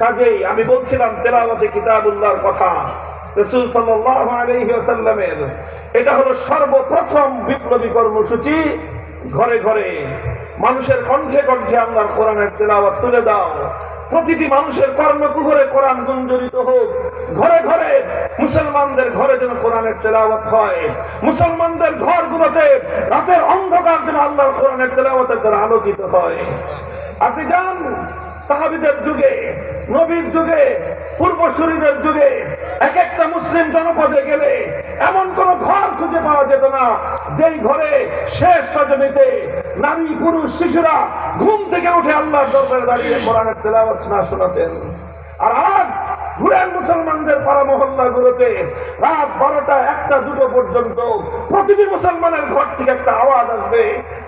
কাজেই আমি বলছিলাম তেলাওয়াতে কিতাবুল্লাহর কথা, রাসূল সাল্লাল্লাহু আলাইহি ওয়াসাল্লামের এটা হলো সর্বপ্রথম বিপ্লবী কর্মসূচি। ঘরে ঘরে মানুষের কণ্ঠে কণ্ঠে আল্লাহর কোরআনের তেলাওয়াত তুলে দাও। প্রতিটি মানুষের কর্মকুহরে কোরআন গুঞ্জরিত হোক। ঘরে ঘরে মুসলমানদের ঘরে যেন কোরআনের তেলাওয়াত হয়। মুসলমানদের ঘরগুলোতে রাতের অন্ধকার যেন আল্লাহর কোরআনের তেলাওয়াতের দ্বারা আলোকিত হয়। আপনি জান, সাহাবীদের যুগে, নবীর যুগে, পূর্বসূরীদের যুগে এক একটা মুসলিম জনপদে গেলে এমন কোন ঘর খুঁজে পাওয়া যেত না যেই ঘরে শেষ রজনীতে নারী পুরুষ শিশুরা ঘুম থেকে উঠে আল্লাহর দরবারে দাঁড়িয়ে কোরআনের তেলাওয়াত না শোনাতেন। আর আজ ঘুরেন মুসলমানদের পাড়া মহল্লাগুলোতে রাত 12টা 1টা 2টো পর্যন্ত প্রতিটি মুসলমানের ঘর থেকে একটা আওয়াজ আসবে।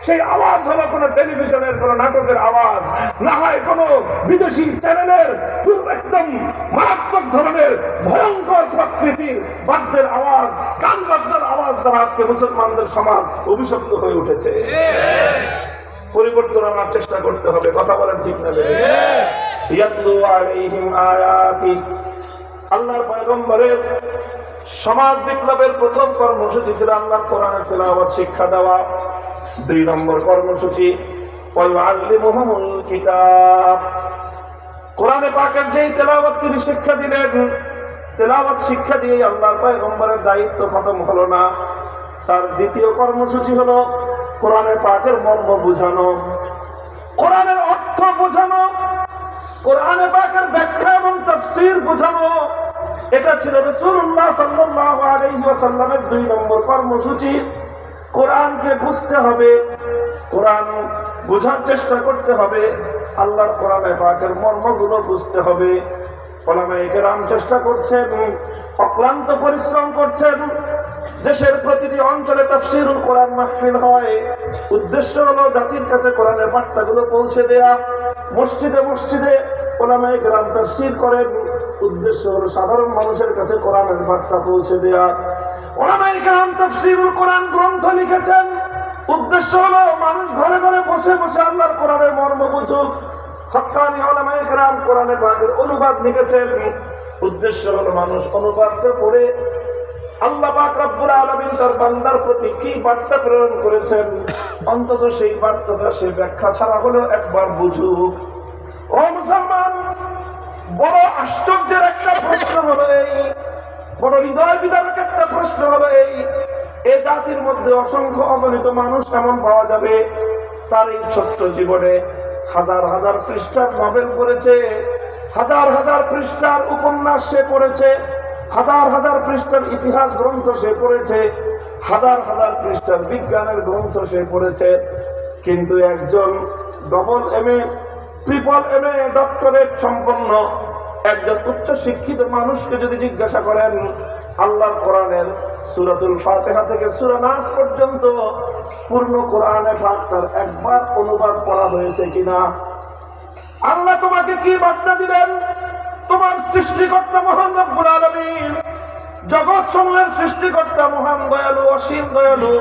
সেই আওয়াজ হলো কোনো টেলিভিশনের কোনো নাটকের আওয়াজ, না হয় কোনো বিদেশি চ্যানেলের একদম মারাত্মক ধরনের ভয়ঙ্কর প্রকৃতির বাদ্যের আওয়াজ, গান বাজনার আওয়াজ দ্বারা আজকে মুসলমানদের সমাজ অভিশপ্ত হয়ে উঠেছে। পরিবর্তন আনার চেষ্টা করতে হবে। কথা বলেন ঠিক না? ইয়াতলু আলাইহিম আয়াতি। আল্লাহর পয়গম্বরের সমাজ বিপ্লবের প্রথম কর্মসূচি ছিল আল্লাহর কোরআনের তেলাওয়াত শিক্ষা দেওয়া। 2 নম্বর কর্মসূচি ওয়ায়ুআল্লিমুহুমুল কিতাব। কোরআনে পাকের যেই তেলাওয়াত তিনি শিক্ষা দিলেন, তেলাওয়াত শিক্ষা দিয়ে আল্লাহর পয়গম্বরের দায়িত্ব খতম হলো না। তার দ্বিতীয় কর্মসূচি হলো কোরআনে পাকের মর্ম বোঝানো, কোরআনের অর্থ বোঝানো, কোরআনে পাকের ব্যাখ্যা এবং তাফসীর বোঝানো। এটা ছিল রাসূলুল্লাহ সাল্লাল্লাহু আলাইহি ওয়াসাল্লামের 2 নম্বর কর্মসূচি। কোরআনকে বুঝতে হবে, কোরআন বোঝার চেষ্টা করতে হবে, আল্লাহর কোরআনে পাকের মর্মগুলো বুঝতে হবে। উলামায়ে কেরাম চেষ্টা করছেন, অক্লান্ত পরিশ্রম করছেন। দেশের প্রতিটি অঞ্চলে তাফসীরুল কোরআন মাহফিল হয়। উদ্দেশ্য হলো জাতির কাছে কোরআনের বার্তাগুলো পৌঁছে দেয়া। মসজিদে মসজিদে উলামায়ে কেরাম তাফসীর করেন। উদ্দেশ্য হলো সাধারণ মানুষের কাছে কোরআনের বার্তা পৌঁছে দেয়া। উলামায়ে কেরাম তাফসীরুল কোরআন গ্রন্থ লিখেছেন। উদ্দেশ্য হলো মানুষ ঘরে ঘরে বসে বসে আল্লাহর কোরআনের মর্ম বুঝুক। হক্কানি উলামায়ে কেরাম কোরআনের পাকের অনুবাদ লিখেছেন। উদ্দেশ্য হলো মানুষ অনুবাদটা পড়ে আল্লাহ পাক রব্বুল আলামিন তার বান্দার প্রতি কি বার্তা প্রেরণ করেছেন অন্তত সেই বার্তাটা সে ব্যাখ্যা ছাড়া হলেও একবার বুঝুক। ও মুসলমান, বড় আশ্চর্যের একটা প্রশ্ন হলো এই, বড় হৃদয় বিদারক একটা প্রশ্ন হলো এই জাতির মধ্যে অসংখ্য অগণিত মানুষ এমন পাওয়া যাবে তার এই ছোট্ট জীবনে হাজার হাজার পৃষ্ঠার নভেল পড়েছে, হাজার হাজার পৃষ্ঠার উপন্যাস সে পড়েছে, হাজার হাজার পৃষ্ঠার ইতিহাস গ্রন্থ সে পড়েছে, হাজার হাজার পৃষ্ঠার বিজ্ঞানের গ্রন্থ সে পড়েছে। কিন্তু একজন double MA, triple MA doctorate সম্পন্ন একজন উচ্চ শিক্ষিত মানুষকে যদি জিজ্ঞাসা করেন আল্লাহর কোরআনের সূরাতুল ফাতিহা থেকে সূরা নাস পর্যন্ত পূর্ণ কোরআনে পাকটার একবার অনুবাদ পড়া হয়েছে কিনা, আল্লাহ তোমাকে কি বার্তা দিলেন, তোমার সৃষ্টিকর্তা মহান রব্বুল আলামিন, জগৎ সমূহের সৃষ্টিকর্তা মহান দয়ালু, অসীম দয়ালু,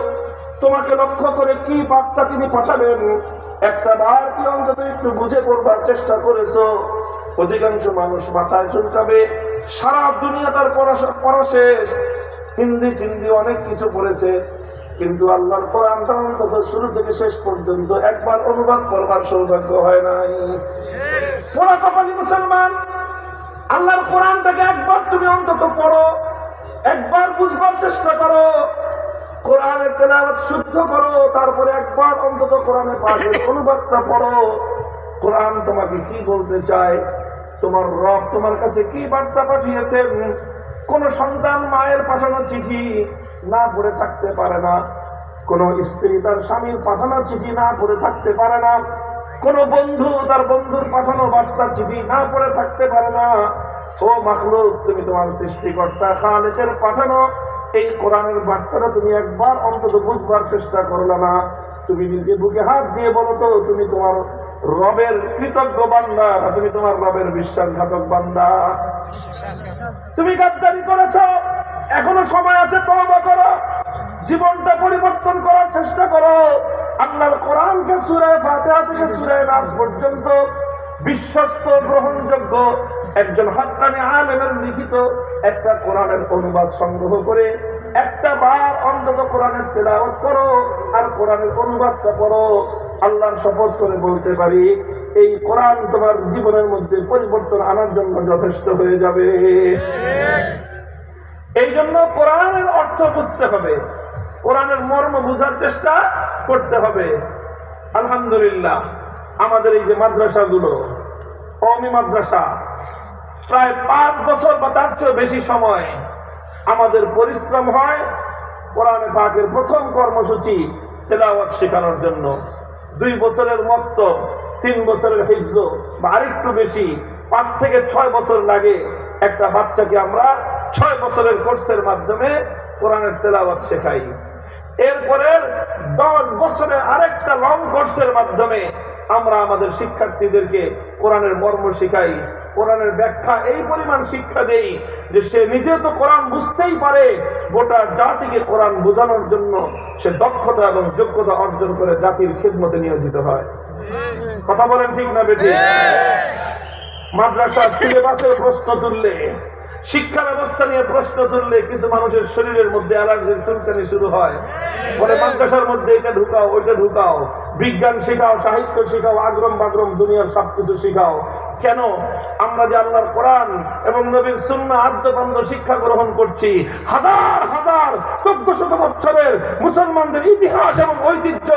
তোমাকে লক্ষ্য করে কি বার্তা তিনি পাঠালেন একটা বার কি অন্তত একটু বুঝে পড়বার চেষ্টা করেছো? অধিকাংশ মানুষ মাথায় চুলকাবে, সারা দুনিয়া তার পড়া শেষ, হিন্দি সিন্ধি অনেক কিছু পড়েছে, কিন্তু আল্লাহর কোরআনটা অন্তত শুরু থেকে শেষ পর্যন্ত একবার অনুবাদ করবার সৌভাগ্য হয় নাই। পোড়া কপালী মুসলমান, আল্লাহর কোরআনটাকে একবার তুমি অন্তত পড়ো, একবার বুঝবার চেষ্টা করো, কোরআনের তেলাওয়াত শুদ্ধ করো, তারপরে একবার অন্তত কোরআনের পাকের অনুবাদটা পড়ো। কোরআন তোমাকে কি বলতে চায়, তোমার রব তোমার কাছে কি বার্তা পাঠিয়েছেন। কোন সন্তান মায়ের পাঠানো চিঠি না পড়ে থাকতে পারে না, কোন স্ত্রী তার স্বামীর পাঠানো চিঠি না পড়ে থাকতে পারে না, কোন বন্ধু তার বন্ধুর পাঠানো বার্তা চিঠি না পড়ে থাকতে পারে না। ও মাখলুক, তুমি তোমার সৃষ্টিকর্তা খালিকের পাঠানো এই কোরআনের বার্তাটা তুমি একবার অন্তত বুঝবার চেষ্টা করলে না। তুমি নিজে বুকে হাত দিয়ে বলো তো, তুমি তোমার রবের কৃতজ্ঞ বান্দা না তুমি তোমার রবের বিশ্বাসঘাতক বান্দা? তুমি গাদ্দারি করেছ, এখনো সময় আছে, তওবা করো, জীবনটা পরিবর্তন করার চেষ্টা করো। আল্লাহর কোরআনকে সূরা ফাতিহা থেকে সূরা নাস পর্যন্ত বিশ্বস্ত গ্রহণযোগ্য একজন হক্কানি আলেমের লিখিত একটা কোরআনের অনুবাদ সংগ্রহ করে একটা বার অন্তত কোরআনের তেলাওয়াত করো আর কোরআনের অনুবাদটা পড়ো। আল্লাহর শপথ করে বলতে পারি এই কোরআন তোমার জীবনের মধ্যে পরিবর্তন আনার জন্য যথেষ্ট হয়ে যাবে। এই জন্য কোরআনের অর্থ বুঝতে হবে, কোরআনের মর্ম বুঝার চেষ্টা করতে হবে। আলহামদুলিল্লাহ আমাদের এই যে মাদ্রাসাগুলো, কওমি মাদ্রাসা, প্রায় 5 বছর বা তার চেয়ে বেশি সময় আমাদের পরিশ্রম হয় কোরআনে পাকের প্রথম কর্মসূচি তেলাওয়াত শেখানোর জন্য। 2 বছরের মক্তব, 3 বছরের হিফজ বা আরেকটু বেশি 5 থেকে 6 বছর লাগে একটা বাচ্চাকে আমরা 6 বছরের কোর্সের মাধ্যমে কোরআনের তেলাওয়াত শেখাই। এরপরে 10 বছরে আরেকটা লং কোর্সের মাধ্যমে আমরা আমাদের শিক্ষার্থীদেরকে কোরআনের মর্ম শিখাই, কোরআনের ব্যাখ্যা এই পরিমাণ শিক্ষা দেই যে সে নিজে তো কোরআন বুঝতেই পারে, গোটা জাতিকে কোরআন বোঝানোর জন্য সে দক্ষতা এবং যোগ্যতা অর্জন করে জাতির খিদমতে নিয়োজিত হয়। কথা বলেন ঠিক না বেঠিক? মাদ্রাসার সিলেবাসের প্রশ্ন তুললে, শিক্ষা ব্যবস্থা নিয়ে প্রশ্ন তুললে কিছু মানুষের শরীরের মধ্যে অ্যালার্জির চুলকানি শুরু হয়। পরে মাদ্রাসার মধ্যে এটা ঢুকাও, ওইটা ঢুকাও, বিজ্ঞান শেখাও, সাহিত্য শেখাও, আগ্রম বাগ্রম দুনিয়ার সবকিছু শেখাও। কেন? আমরা যে আল্লাহর কোরআন এবং নবীর সুন্নাহ আদ্যপান্ত শিক্ষা গ্রহণ করছি, হাজার হাজার 1400 বছরের মুসলমানদের ইতিহাস এবং ঐতিহ্য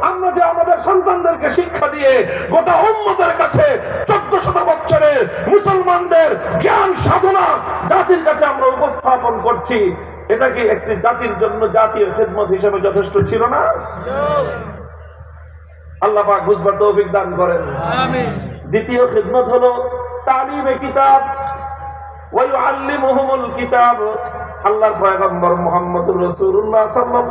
আমরা যে আমাদের সন্তানদেরকে শিক্ষা দিয়ে গোটা উম্মতের কাছে 1400 বছরের মুসলমানদের জ্ঞান সাধনা জাতির কাছে আমরা উপস্থাপন করছি, এটা কি একটি জাতির জন্য জাতীয় খেদমত হিসেবে যথেষ্ট ছিল না? আল্লাহ পাক বুঝবার তৌফিক দান করেন। আমিন। দ্বিতীয় খেদমত হলো তালিমে কিতাব ওয়া ইউআল্লিমুহুমুল কিতাব। আল্লাহর পয়গম্বর মুহাম্মদুর রাসূলুল্লাহ সাল্লাল্লাহু